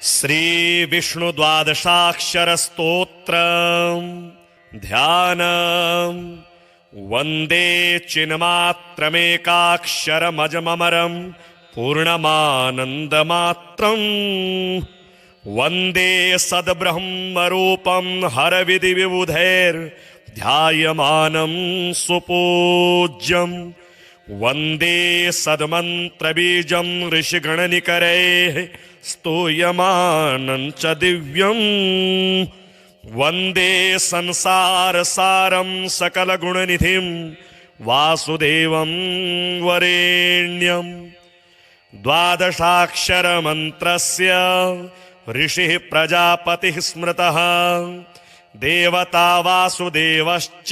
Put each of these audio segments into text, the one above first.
श्री विष्णु द्वादशाक्षर स्तोत्र ध्यानम् वंदे चिन्मात्रमेकाक्षरमजममरं पूर्णमानन्दमात्रम् वंदे सद्ब्रह्मरूपं हरविधिविबुधैर्ध्यायमानं सुपूज्यम् वंदे सद्मन्त्रबीजं ऋषिगणनिकरैः स्तूयमानं च दिव्यम् वंदे संसारसारं सकलगुणनिधिं वासुदेवं वरेण्यम् द्वादशाक्षरमन्त्रस्य ऋषिः प्रजापतिः स्मृतः देवता वासुदेवश्च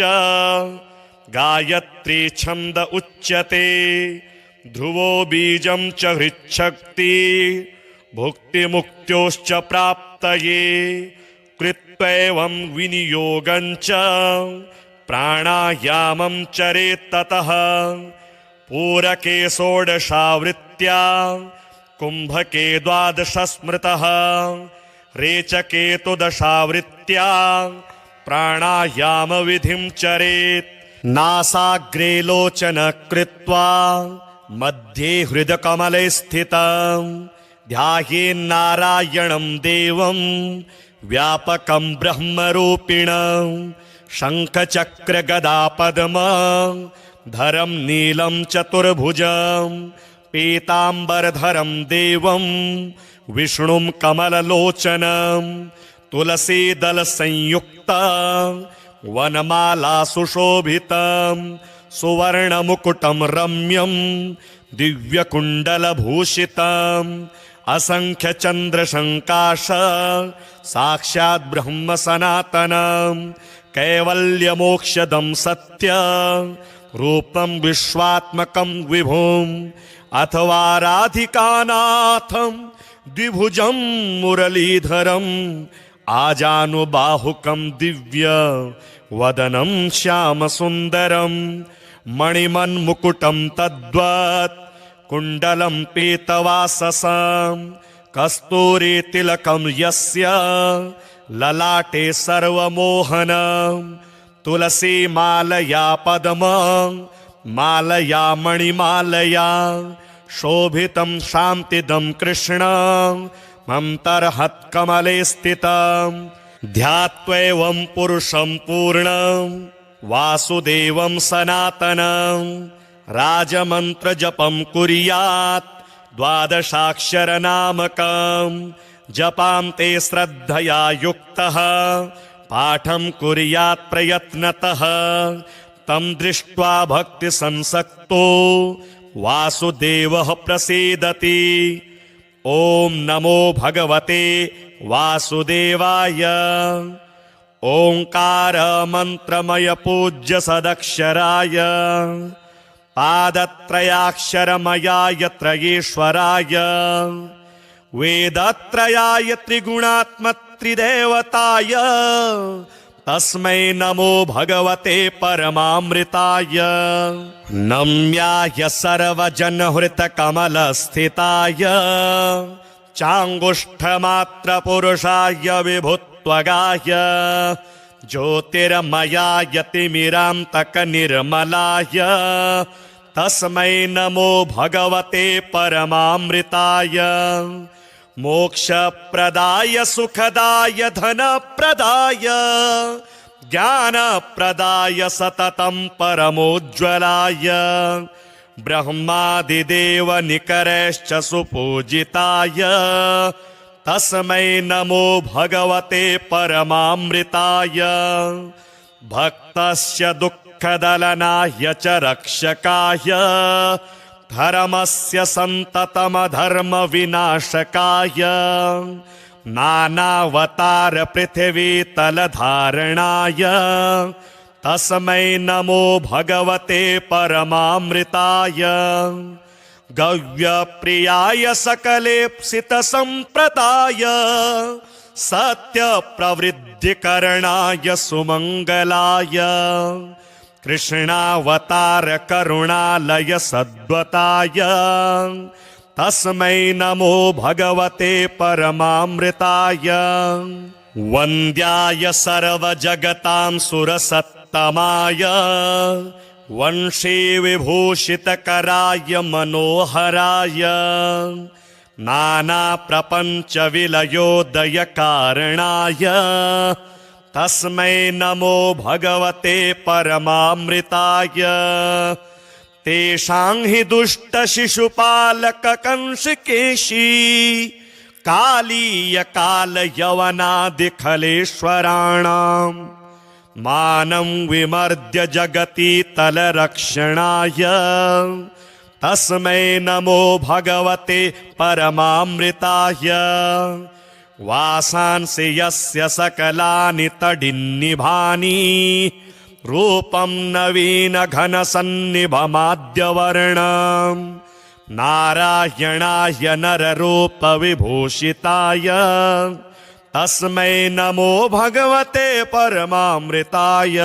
गायत्री छन्द उच्यते ध्रुवो बीजं च हृच्छक्ति भुक्तिमुक्त्योश्च प्राप्तये कृत्वैवं विनियोगं च प्राणायामं चरेत् ततः पूरके षोडशावृत्त्या कुम्भके द्वादश स्मृतः रेचके तु दशावृत्त्या प्राणायाम विधिं चरेत् नासाग्रे लोचन कृत्वा मध्ये हृदकमले स्थितं ध्यायेन्नारायणं देवं व्यापकं ब्रह्मरूपिणं शङ्खचक्रगदापद्मं धरं नीलं चतुर्भुजं पीताम्बरधरं देवं विष्णुं कमललोचनं तुलसीदलसंयुक्तं वनमाला सुशोभितं सुवर्णमुकुटं रम्यं दिव्यकुण्डलभूषितम् असंख्यचन्द्रशङ्काश साक्षात् ब्रह्म सनातनं कैवल्यमोक्षदं सत्य रूपं विश्वात्मकं विभुम् अथवा राधिकानाथं द्विभुजं मुरलीधरम् आजानुबाहुकं दिव्य वदनं श्यामसुन्दरं मणिमन्मुकुटं तद्वत् कुण्डलं पीतवाससं कस्तूरीतिलकं यस्य ललाटे सर्वमोहनं तुलसीमालया पद्मं मालया मणिमालया शोभितं शान्तिदं कृष्णं मन्तर्हत्कमले स्थितं ध्यात्वैवं पुरुषं पूर्णं वासुदेवं सनातनं राजमन्त्रजपं कुर्यात् द्वादशाक्षरनामकं जपान्ते श्रद्धया युक्तः पाठं कुर्यात् प्रयत्नतः तं दृष्ट्वा भक्तिसंसक्तो वासुदेवः प्रसीदति ॐ नमो भगवते वासुदेवाय ओंकार मंत्रमय पूज्य सदक्षराय पादत्रयाक्षरमयाय त्रयेश्वराय वेदत्रयाय त्रिगुणात्मत्रिदेवताय तस्मै नमो भगवते परमामृताय नम्याय सर्वजनहृतकमलस्थिताय चाङ्गुष्ठमात्रपुरुषाय विभुत्वगाय ज्योतिर्मयाय तिमिरान्तकनिर्मलाय तस्मै नमो भगवते परमामृताय मोक्षप्रदाय सुखदाय धनप्रदाय ज्ञानप्रदाय सततं परमोज्ज्वलाय ब्रह्मादिदेव निकरैश्च सुपूजिताय तस्मै नमो भगवते परमामृताय भक्तस्य दुःखदलनाय च रक्षकाय धर्मस्य सन्ततमधर्मविनाशकाय नानावतार पृथिवीतलधारणाय तस्मै नमो भगवते परमामृताय गव्यप्रियाय सकलेप्सितसम्प्रदाय सत्यप्रवृद्धिकरणाय सुमङ्गलाय कृष्णावतार करुणालय सद्वताय तस्मै नमो भगवते परमामृताय वन्द्याय सर्वजगतां सुरसत्तमाय वंशी विभूषितकराय मनोहराय नानाप्रपञ्चविलयोदयकारणाय तस्मै नमो भगवते परमामृताय तेषां हि दुष्टशिशुपालककंसकेशी कालीयकालयवनादिखलेश्वराणां मानं विमर्द्य जगति तलरक्षणाय तस्मै नमो भगवते परमामृताय वासांसि यस्य सकलानि तडिन्निभानि रूपं नवीनघनसन्निभमाद्यवर्णं नारायणाय नररूपविभूषिताय तस्मै नमो भगवते परमामृताय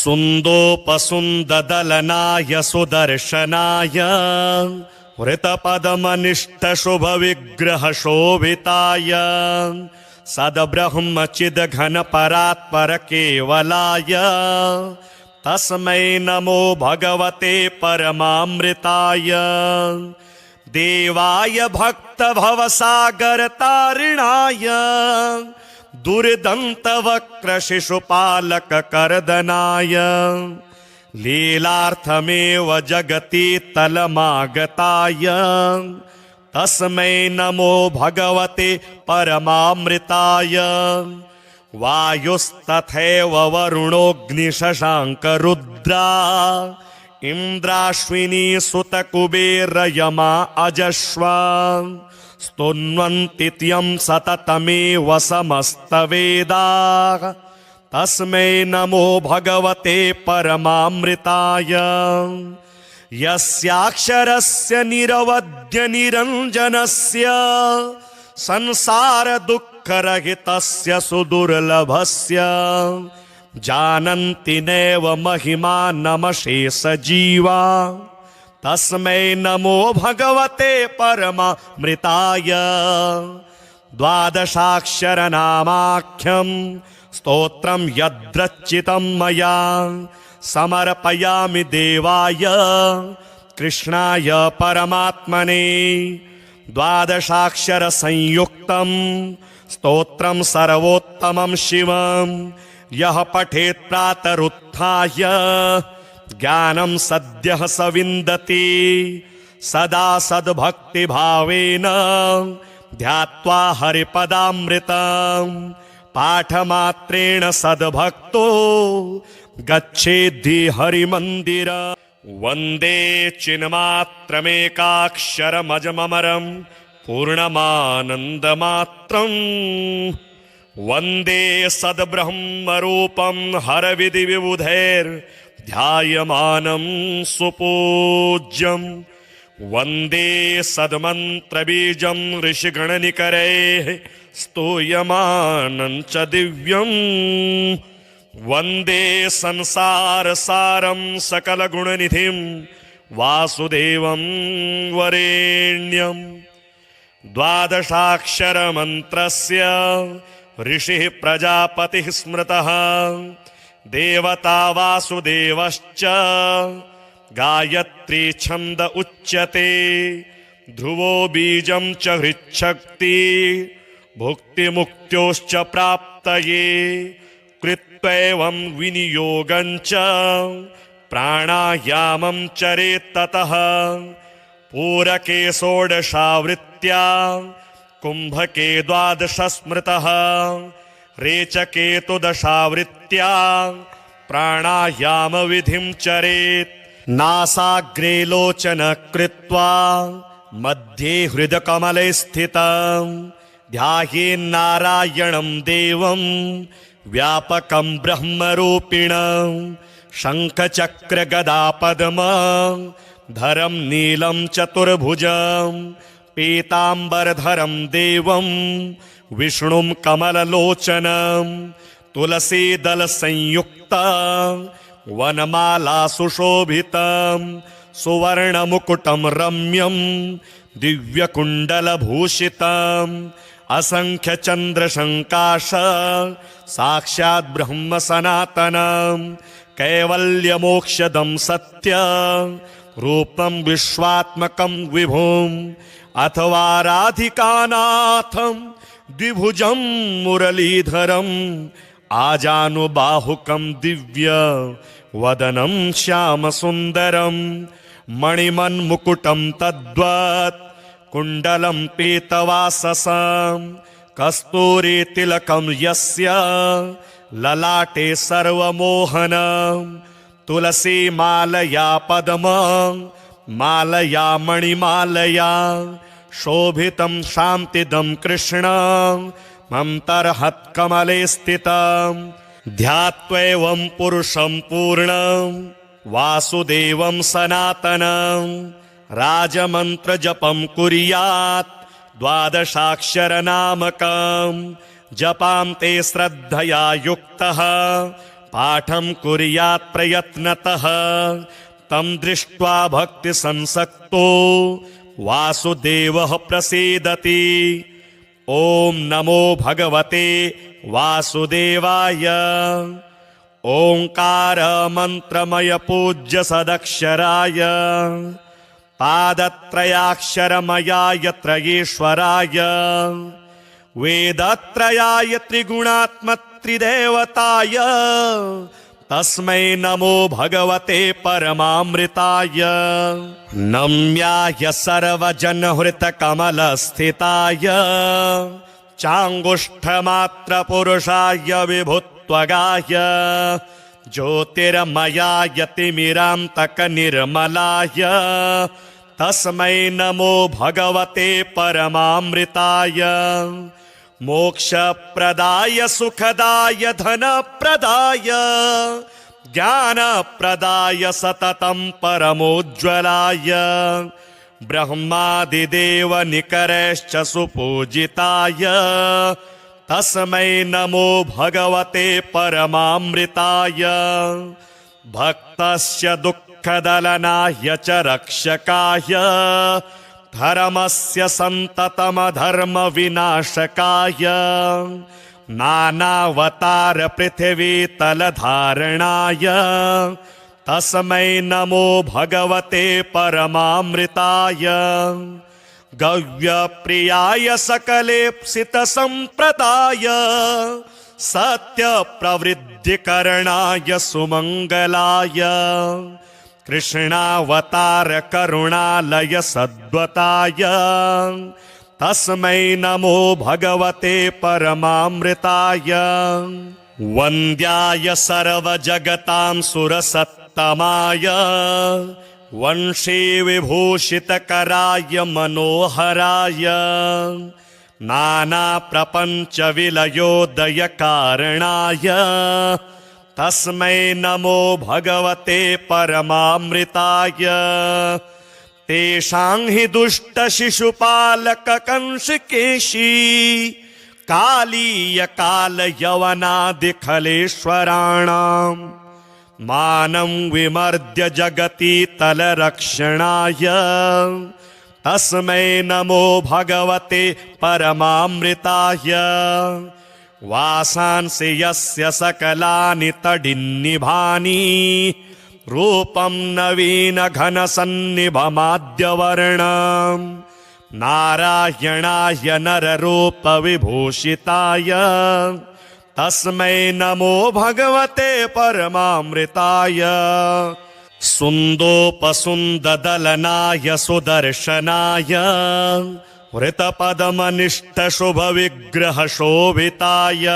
सुन्दोपसुन्ददलनाय सुदर्शनाय वृतपदमनिष्टशुभविग्रहशोभिताय सद्ब्रह्मचिद्घनपरात्परकेवलाय तस्मै नमो भगवते परमामृताय देवाय भक्तभवसागरतारिणाय दुर्दन्तवक्रशिशुपालककर्दनाय लीलार्थमेव जगति तलमागताय तस्मै नमो भगवते परमामृताय वायुस्तथैव वरुणोऽग्निशशाङ्करुद्रा इन्द्राश्विनी सुतकुबेरयमा अजश्वा स्तुन्वन्ति त्यं सततमेव समस्तवेदाः तस्मै नमो भगवते परमामृताय यस्याक्षरस्य निरवध्यनिरञ्जनस्य संसारदुःखरहितस्य सुदुर्लभस्य जानन्ति नैव महिमानमशेषजीवा तस्मै नमो भगवते परमामृताय द्वादशाक्षरनामाख्यं स्तोत्रं यद्रचितं मया समर्पयामि देवाय कृष्णाय परमात्मने द्वादशाक्षरसंयुक्तं स्तोत्रं सर्वोत्तमं शिवं यः पठेत् प्रातरुत्थाय ज्ञानं सद्यः स विन्दति सदा सद्भक्तिभावेन ध्यात्वा हरिपदामृतं पाठमात्रेण सद्भक्तो गच्छेद्धि हरिमन्दिरम् वन्दे चिन्मात्रमेकाक्षरमजममरं पूर्णमानन्दमात्रम् वन्दे सद्ब्रह्मरूपं हरविधिविबुधैर्ध्यायमानं सुपूज्यम् वन्दे सद्मन्त्रबीजं ऋषिगणनिकरैः स्तूयमानं च दिव्यम् वन्दे संसारसारं सकलगुणनिधिं वासुदेवं वरेण्यं द्वादशाक्षरमन्त्रस्य ऋषिः प्रजापतिः स्मृतः देवता वासुदेवश्च गायत्री छन्द उच्यते ध्रुवो बीजं च हृच्छक्ति भुक्तिमुक्त्योश्च प्राप्तये कृत्वैवं विनियोगं च प्राणायामं चरेत्ततः पूरके षोडशावृत्त्या कुम्भके द्वादश स्मृतः रेचके तु दशावृत्त्या प्राणायाम विधिं चरेत् नासाग्रे लोचन कृत्वा मध्ये हृदकमले स्थितं ध्यायेन्नारायणं देवं व्यापकं ब्रह्मरूपिणं शङ्खचक्रगदापद्मं धरं नीलं चतुर्भुजं पीताम्बरधरं देवं विष्णुं कमललोचनं तुलसीदलसंयुक्तं वनमाला सुशोभितं सुवर्णमुकुटं रम्यं दिव्यकुण्डलभूषितम् असंख्यचन्द्रशङ्काश साक्षात् ब्रह्म सनातनं कैवल्यमोक्षदं सत्य रूपं विश्वात्मकं विभुम् अथवा राधिकानाथं द्विभुजं मुरलीधरम् आजानुबाहुकं दिव्य वदनं श्यामसुन्दरं मणिमन्मुकुटं तद्वत् कुण्डलं पीतवाससं कस्तूरीतिलकं यस्य ललाटे सर्वमोहनं तुलसीमालया पद्मं मालया मणिमालया शोभितं शान्तिदं कृष्णं मन्तर्हत्कमले स्थितं ध्यात्वैवं पुरुषं पूर्णं वासुदेवं सनातनं राजमन्त्रजपं कुर्यात् 12 जपां ते श्रद्धया युक्तः पाठं कुर्यात् प्रयत्नतः तं दृष्ट्वा भक्तिसंसक्तो वासुदेवः प्रसीदति। ॐ नमो भगवते वासुदेवाय। ओंकार मंत्रमय पूज्य सदक्षराय पादत्रयाक्षरमयाय त्रयेश्वराय वेदत्रयाय त्रिगुणात्मत्रिदेवताय तस्मै नमो भगवते परमामृताय। नम्याय सर्वजनहृतकमलस्थिताय चाङ्गुष्ठमात्रपुरुषाय विभुत्वगाय ज्योतिर्मयाय तिमिरान्तकनिर्मलाय तस्मै नमो भगवते परमामृताय। मोक्षप्रदाय सुखदाय धनप्रदाय ज्ञानप्रदाय सततं परमोज्ज्वलाय ब्रह्मादिदेव निकरैश्च सुपूजिताय तस्मै नमो भगवते परमामृताय। भक्तस्य दुःखदलनाय च रक्षकाय धर्मस्य सन्ततमधर्मविनाशकाय नानावतार पृथिवीतलधारणाय तस्मै नमो भगवते परमामृताय। गव्यप्रियाय सकलेप्सितसम्प्रदाय सत्यप्रवृद्धिकरणाय सुमङ्गलाय कृष्णावतार करुणालय सद्वताय तस्मै नमो भगवते परमामृताय। वन्द्याय सर्वजगतां सुरसत्तमाय वंशी विभूषितकराय मनोहराय नानाप्रपञ्चविलयोदयकारणाय तस्मै नमो भगवते परमामृताय। तेषां हि दुष्टशिशुपालककंसकेशी कालीयकालयवनादिखलेश्वराणां मानं विमर्द्य जगति तलरक्षणाय तस्मै नमो भगवते परमामृताय। वासांसि यस्य सकलानि तडिन्निभानि रूपं नवीनघनसन्निभमाद्यवर्णं नारायणाय नररूपविभूषिताय तस्मै नमो भगवते परमामृताय। सुन्दोपसुन्ददलनाय सुदर्शनाय वृतपदमनिष्टशुभविग्रहशोभिताय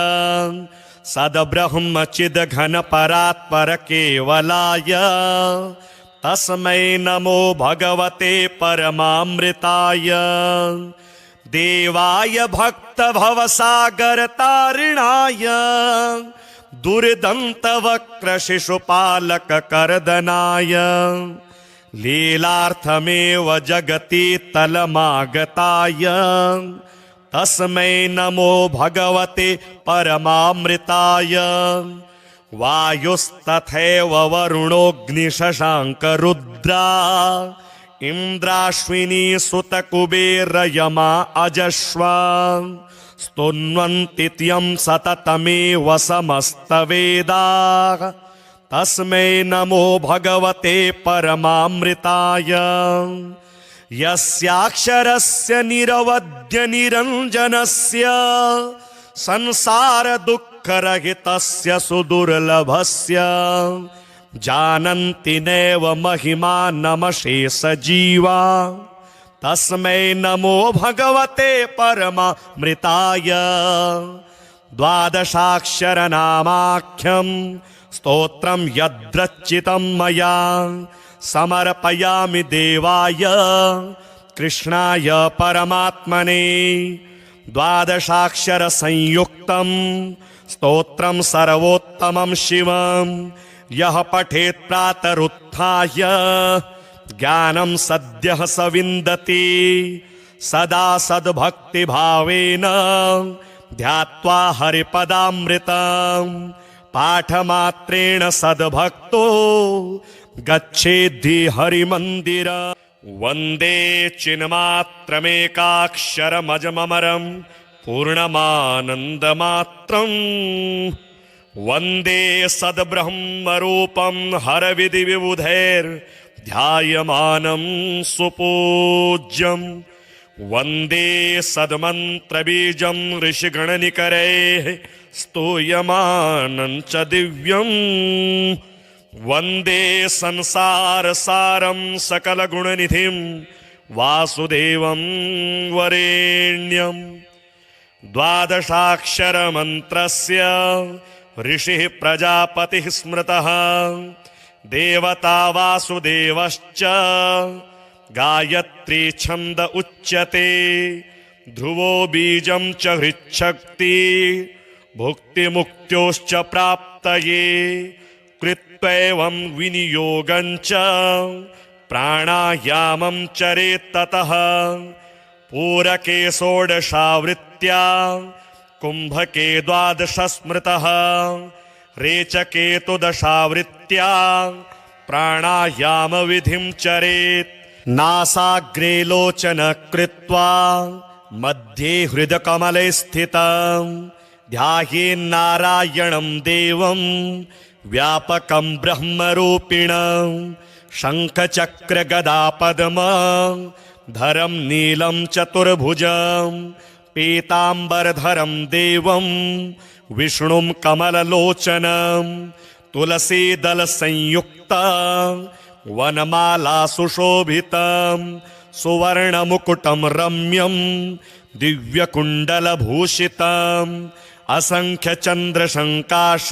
सद्ब्रह्मचिद्घनपरात्परकेवलाय तस्मै नमो भगवते परमामृताय। देवाय भक्तभवसागरतारिणाय दुर्दन्तवक्रशिशुपालककर्दनाय लीलार्थमेव जगति तलमागताय तस्मै नमो भगवते परमामृताय। वायुस्तथैव वरुणोऽग्निशशाङ्करुद्रा इन्द्राश्विनी सुतकुबेरयमा अजश्वा स्तुन्वन्ति त्यं सततमेव समस्तवेदाः तस्मै नमो भगवते परमामृताय यस्याक्षरस्य निरवध्य निरञ्जनस्य संसारदुःखरहितस्य सुदुर्लभस्य जानन्ति नैव महिमानमशेषजीवा तस्मै नमो भगवते परमामृताय द्वादशाक्षरनामाख्यं स्तोत्रं यद्रचितं मया समर्पयामि देवाय कृष्णाय परमात्मने द्वादशाक्षरसंयुक्तं स्तोत्रं सर्वोत्तमं शिवं यः पठेत् प्रातरुत्थाय ज्ञानं सद्यः स विन्दति सदा सद्भक्तिभावेन ध्यात्वा हरिपदामृतं पाठमात्रेण सद्भक्तो गच्छेद्धि हरिमन्दिरम् वन्दे चिन्मात्रमेकाक्षरमजममरं पूर्णमानन्दमात्रम् वन्दे सद्ब्रह्मरूपं हरविधिविबुधैर्ध्यायमानं सुपूज्यं वन्दे सद्मन्त्रबीजं ऋषिगणनिकरैः स्तूयमानं च दिव्यम् वन्दे संसारसारं सकलगुणनिधिं वासुदेवं वरेण्यं द्वादशाक्षरमन्त्रस्य ऋषिः प्रजापतिः स्मृतः देवता वासुदेवश्च गायत्री छन्द उच्यते ध्रुवो बीजं च हृच्छक्ति भुक्तिमुक्त्योश्च प्राप्तये कृत्वैवं विनियोगं च प्राणायामं चरेत् ततः पूरके षोडशावृत्त्या कुम्भके द्वादश स्मृतः रेचके तु दशावृत्त्या प्राणायामविधिं चरेत् नासाग्रे लोचन कृत्वा मध्ये हृदकमले स्थितं ध्यायेन्नारायणं देवं व्यापकं ब्रह्मरूपिणं शङ्खचक्रगदापद्मं धरं नीलं चतुर्भुजं पीताम्बरधरं देवं विष्णुं कमललोचनं तुलसीदलसंयुक्तं वनमाला सुशोभितं सुवर्णमुकुटं रम्यं दिव्यकुण्डलभूषितम् असंख्यचन्द्रशङ्काश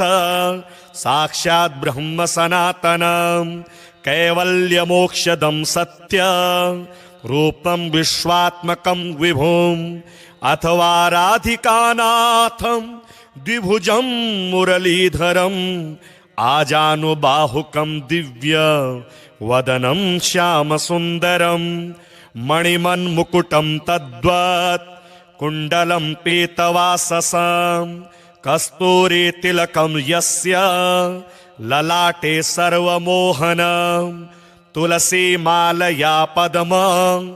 साक्षात् ब्रह्म सनातनं कैवल्यमोक्षदं सत्य रूपं विश्वात्मकं विभुम् अथवा राधिकानाथं द्विभुजं मुरलीधरम् आजानुबाहुकं दिव्य वदनं श्यामसुन्दरं मणिमन्मुकुटं तद्वत् कुण्डलं पीतवाससं कस्तूरीतिलकं यस्य ललाटे सर्वमोहनं तुलसीमालया पद्मं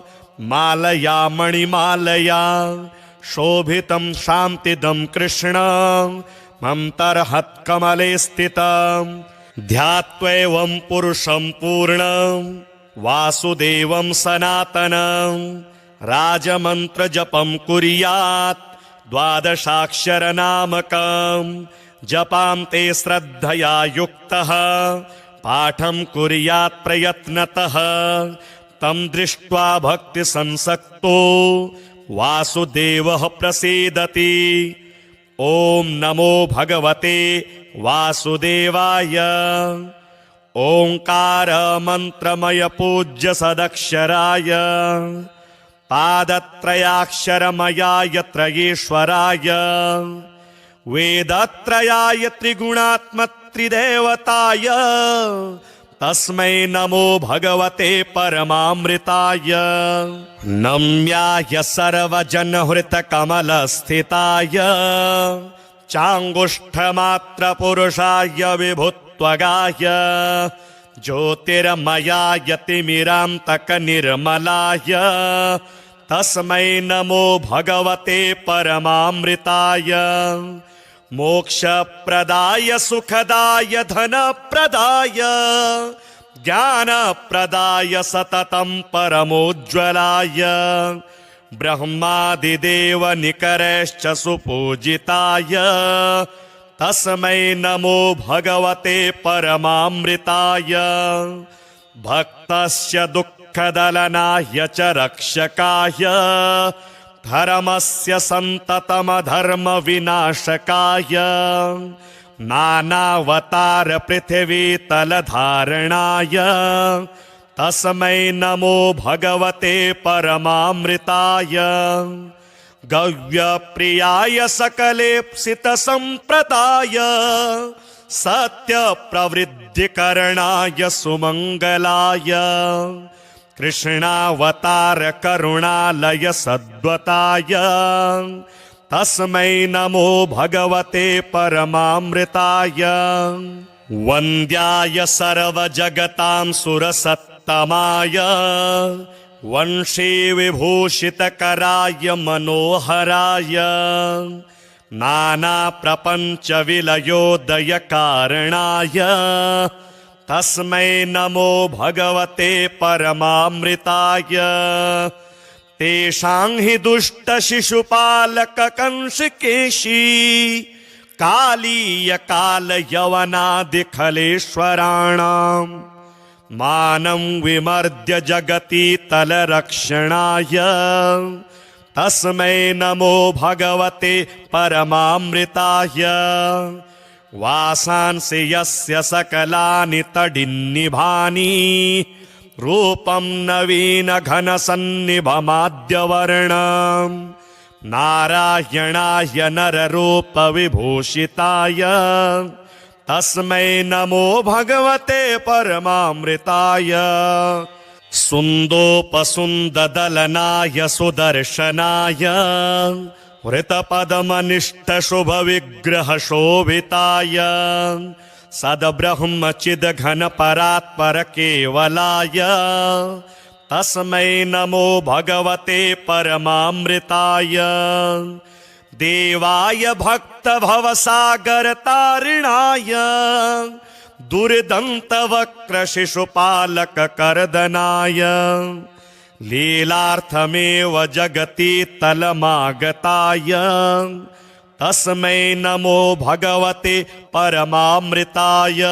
मालया मणिमालया शोभितं शान्तिदं कृष्णं मन्तर्हत्कमले स्थितं ध्यात्वैवं पुरुषं पूर्णं वासुदेवं सनातनं राजमन्त्रजपं कुर्यात् द्वादशाक्षरनामकं जपान्ते श्रद्धया युक्तः पाठं कुर्यात् प्रयत्नतः तं दृष्ट्वा भक्तिसंसक्तो वासुदेवः प्रसीदति ॐ नमो भगवते वासुदेवाय ओंकार मंत्रमय पूज्य सदक्षराय पादत्रयाक्षरमयाय त्रयेश्वराय वेदत्रयाय त्रिगुणात्मत्रिदेवताय तस्मै नमो भगवते परमामृताय नम्याय सर्वजनहृतकमलस्थिताय चाङ्गुष्ठमात्रपुरुषाय विभुत्वगाय ज्योतिर्मयाय तिमिरान्तकनिर्मलाय तस्मै नमो भगवते परमामृताय मोक्षप्रदाय सुखदाय धनप्रदाय ज्ञानप्रदाय सततं परमोज्ज्वलाय ब्रह्मादिदेवनिकरैश्च सुपूजिताय तस्मै नमो भगवते परमामृताय भक्तस्य दुःखदलनाय च रक्षकाय धर्मस्य सन्ततमधर्मविनाशकाय नानावतार पृथिवीतलधारणाय तस्मै नमो भगवते परमामृताय गव्यप्रियाय सकलेप्सितसम्प्रदाय सत्यप्रवृद्धिकरणाय सुमङ्गलाय कृष्णावतार करुणालय सद्वताय तस्मै नमो भगवते परमामृताय वन्द्याय सर्वजगतां सुरसत्तमाय वंशी विभूषितकराय मनोहराय नानाप्रपञ्चविलयोदयकारणाय तस्मै नमो भगवते परमामृताय तेषां हि दुष्टशिशुपालककंसकेशी कालीयकालयवनादिखलेश्वराणां मानं विमर्द्य जगति तलरक्षणाय तस्मै नमो भगवते परमामृताय वासांसि यस्य सकलानि तडिन्निभानि रूपं नवीनघनसन्निभमाद्यवर्णं नारायणाय नररूपविभूषिताय तस्मै नमो भगवते परमामृताय सुन्दोपसुन्ददलनाय सुदर्शनाय वृतपदमनिष्ठशुभविग्रहशोभिताय सद्ब्रह्मचिद्घनपरात्परकेवलाय तस्मै नमो भगवते परमामृताय देवाय भक्तभवसागरतारिणाय दुर्दन्तवक्रशिशुपालककर्दनाय लीलार्थमेव जगति तलमागताय तस्मै नमो भगवते परमामृताय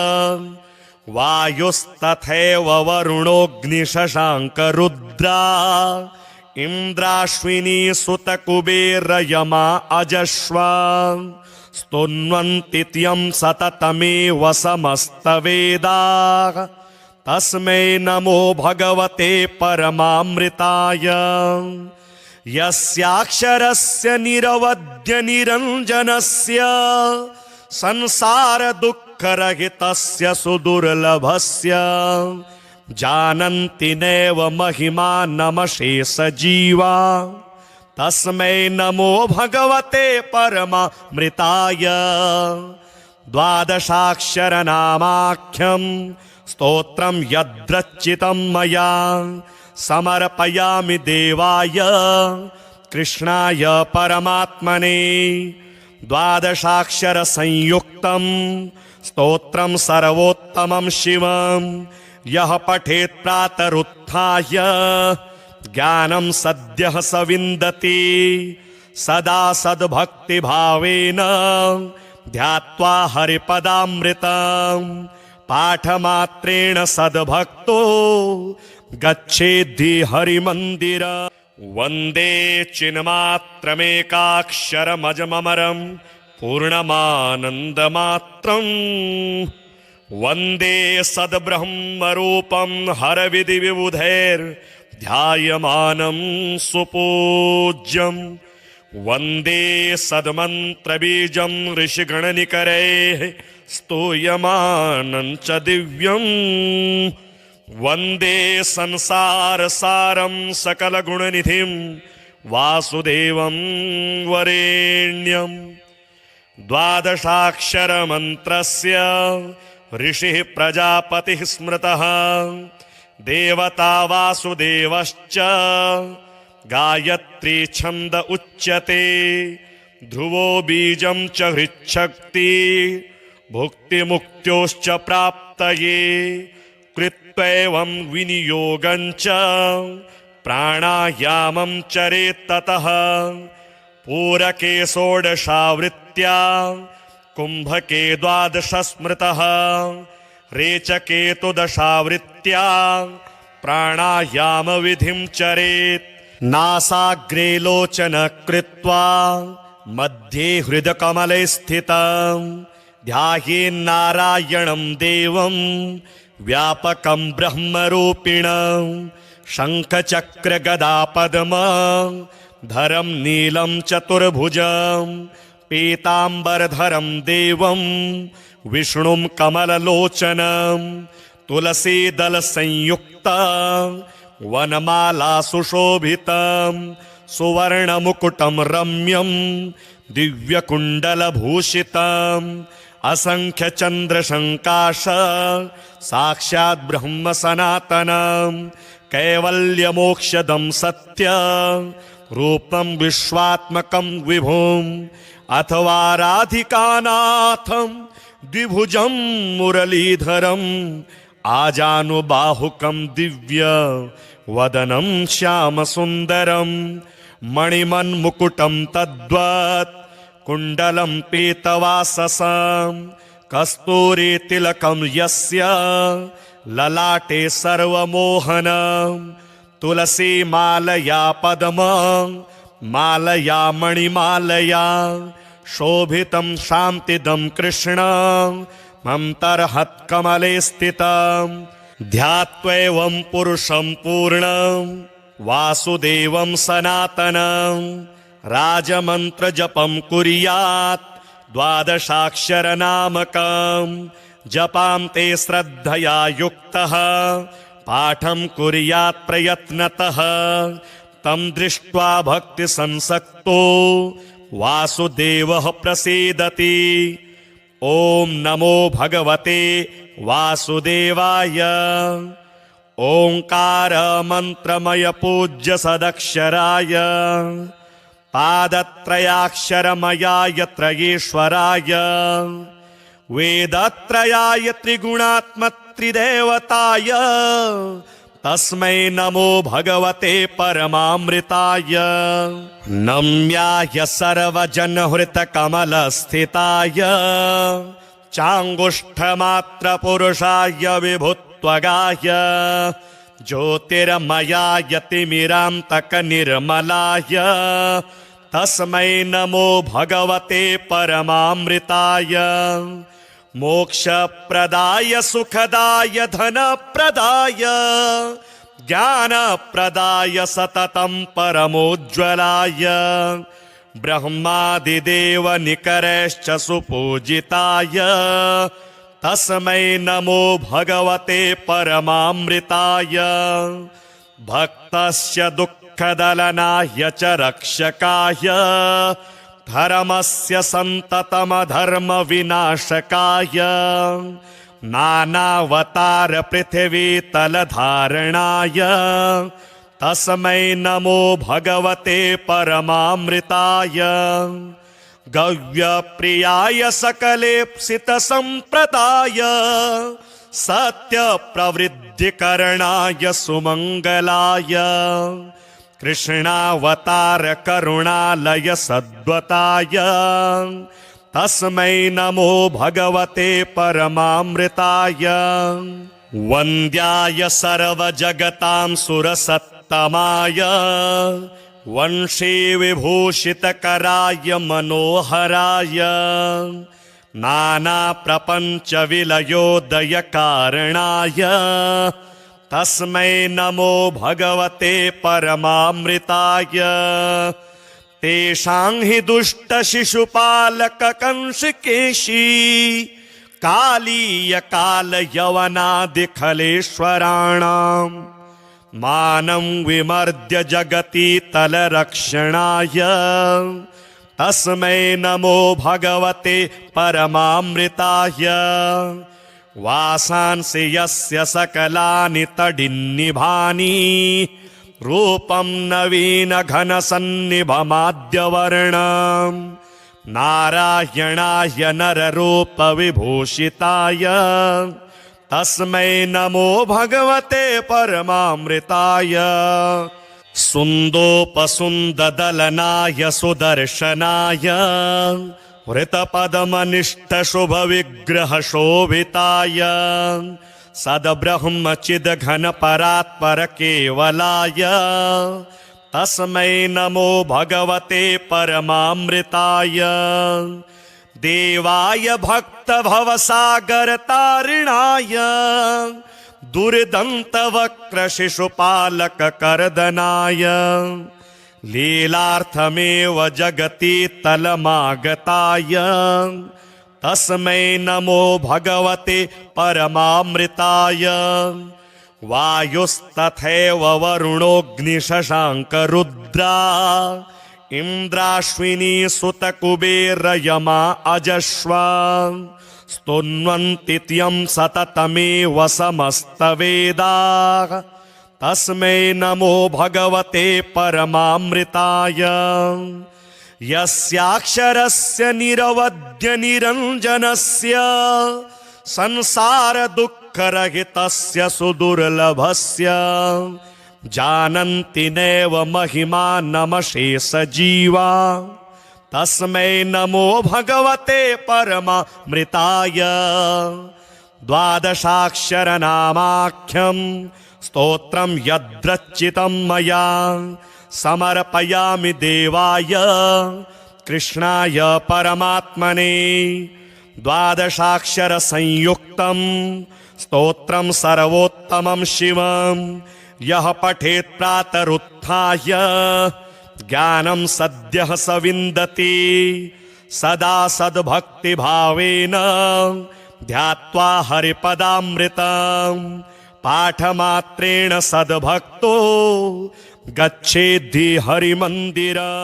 वायुस्तथैव वरुणोऽग्निशशाङ्करुद्रा इन्द्राश्विनी सुतकुबेरयमा अजश्वा स्तुन्वन्ति त्यं सततमेव समस्तवेदाः तस्मै नमो भगवते परमामृताय यस्याक्षरस्य निरवध्यनिरञ्जनस्य संसारदुःखरहितस्य सुदुर्लभस्य जानन्ति नैव महिमानमशेषजीवा तस्मै नमो भगवते परमामृताय द्वादशाक्षरनामाख्यं स्तोत्रं यद्रचितं मया समर्पयामि देवाय कृष्णाय परमात्मने द्वादशाक्षरसंयुक्तं स्तोत्रं सर्वोत्तमं शिवं यः पठेत् प्रातरुत्थाय ज्ञानं सद्यः स विन्दति सदा सद्भक्तिभावेन ध्यात्वा हरिपदामृतं पाठमात्रेण सद्भक्तो गच्छेद्धि हरिमन्दिरम् वन्दे चिन्मात्रमेकाक्षरमजममरं पूर्णमानन्दमात्रम् वन्दे सद्ब्रह्मरूपं हरविधिविबुधैर्ध्यायमानं सुपूज्यं वन्दे सद्मन्त्रबीजं ऋषिगणनिकरैः स्तूयमानं च दिव्यम् वन्दे संसारसारं सकलगुणनिधिं वासुदेवं वरेण्यं द्वादशाक्षरमन्त्रस्य ऋषिः प्रजापतिः स्मृतः देवता वासुदेवश्च गायत्री छन्द उच्यते ध्रुवो बीजं च हृच्छक्ति भुक्तिमुक्त्योश्च प्राप्तये कृत्वैवं विनियोगं च प्राणायामं चरेत् ततः पूरके षोडशावृत्त्या कुम्भके द्वादश स्मृतः रेचके तु दशावृत्त्या प्राणायाम विधिं चरेत् नासाग्रे लोचन कृत्वा मध्ये हृदकमले स्थितं ध्यायेन्नारायणं देवं व्यापकं ब्रह्मरूपिणं शङ्खचक्रगदापद्मं धरं नीलं चतुर्भुजं पीताम्बरधरं देवं विष्णुं कमललोचनं तुलसीदलसंयुक्तं वनमाला सुशोभितं सुवर्णमुकुटं रम्यं दिव्यकुण्डलभूषितं असंख्यचन्द्रशङ्काश साक्षात् ब्रह्म सनातनं कैवल्यमोक्षदं सत्य रूपं विश्वात्मकं विभुम् अथवा राधिकानाथं द्विभुजं मुरलीधरम् आजानुबाहुकं दिव्य वदनं श्यामसुन्दरं मणिमन्मुकुटं तद्वत् कुण्डलं पीतवाससं कस्तूरीतिलकं यस्य ललाटे सर्वमोहनं तुलसीमालया पद्मं मालया मणिमालया शोभितं शान्तिदं कृष्णं मन्तर्हत्कमले स्थितं ध्यात्वैवं पुरुषं पूर्णं वासुदेवं सनातनं राजमन्त्रजपं कुर्यात् द्वादशाक्षरनामकं जपां ते श्रद्धया युक्तः पाठं कुर्यात् प्रयत्नतः तं दृष्ट्वा भक्तिसंसक्तो वासुदेवः प्रसीदति ॐ नमो भगवते वासुदेवाय ओंकार मंत्रमय पूज्य सदक्षराय पादत्रयाक्षरमयाय त्रयेश्वराय वेदत्रयाय त्रिगुणात्मत्रिदेवताय तस्मै नमो भगवते परमामृताय नम्याय सर्वजनहृतकमलस्थिताय चाङ्गुष्ठमात्रपुरुषाय विभुत्वगाय ज्योतिर्मयाय तिमिरान्तकनिर्मलाय तस्मै नमो भगवते परमामृताय मोक्षप्रदाय सुखदाय धनप्रदाय ज्ञानप्रदाय सततं परमोज्ज्वलाय ब्रह्मादिदेव निकरैश्च सुपूजिताय तस्मै नमो भगवते परमामृताय भक्तस्य दुःखदलनाय च रक्षकाय धर्मस्य सन्ततमधर्मविनाशकाय नानावतार पृथिवीतलधारणाय तस्मै नमो भगवते परमामृताय गव्यप्रियाय सकलेप्सितसम्प्रदाय सत्यप्रवृद्धिकरणाय सुमङ्गलाय कृष्णावतार करुणालय सद्वताय तस्मै नमो भगवते परमामृताय वन्द्याय सर्वजगतां सुरसत्तमाय वंशी विभूषितकराय मनोहराय नानाप्रपञ्चविलयोदयकारणाय तस्मै नमो भगवते परमामृताय तेषां हि दुष्टशिशुपालककंसकेशी कालीयकालयवनादिखलेश्वराणां मानं विमर्द्य जगति तलरक्षणाय तस्मै नमो भगवते परमामृताय वासांसि यस्य सकलानि तडिन्निभानि रूपं नवीनघनसन्निभमाद्यवर्णम् नारायणाय नररूपविभूषिताय तस्मै नमो भगवते परमामृताय सुन्दोपसुन्ददलनाय सुदर्शनाय वृतपदमनिष्टशुभविग्रहशोभिताय सद्ब्रह्मचिद्घनपरात्परकेवलाय तस्मै नमो भगवते परमामृताय देवाय भक्तभवसागरतारिणाय दुर्दन्तवक्रशिशुपालककर्दनाय लीलार्थमेव जगति तलमागताय तस्मै नमो भगवते परमामृताय वायुस्तथैव वरुणोऽग्निशशाङ्करुद्रा इन्द्राश्विनी सुतकुबेरयमा अजश्वा स्तुन्वन्ति त्यं सततमेव समस्तवेदाः तस्मै नमो भगवते परमामृताय यस्याक्षरस्य निरवध्यनिरञ्जनस्य संसारदुःखरहितस्य सुदुर्लभस्य जानन्ति नैव महिमानमशेषजीवा तस्मै नमो भगवते परमामृताय द्वादशाक्षरनामाख्यं स्तोत्रं यद्रचितं मया समर्पयामि देवाय कृष्णाय परमात्मने द्वादशाक्षरसंयुक्तं स्तोत्रं सर्वोत्तमं शिवं यः पठेत् प्रातरुत्थाय ज्ञानं सद्यः स विन्दति सदा सद्भक्तिभावेन ध्यात्वा हरिपदामृतं पाठमात्रेण सद्भक्तो गच्छेद्धि हरिमन्दिरम्।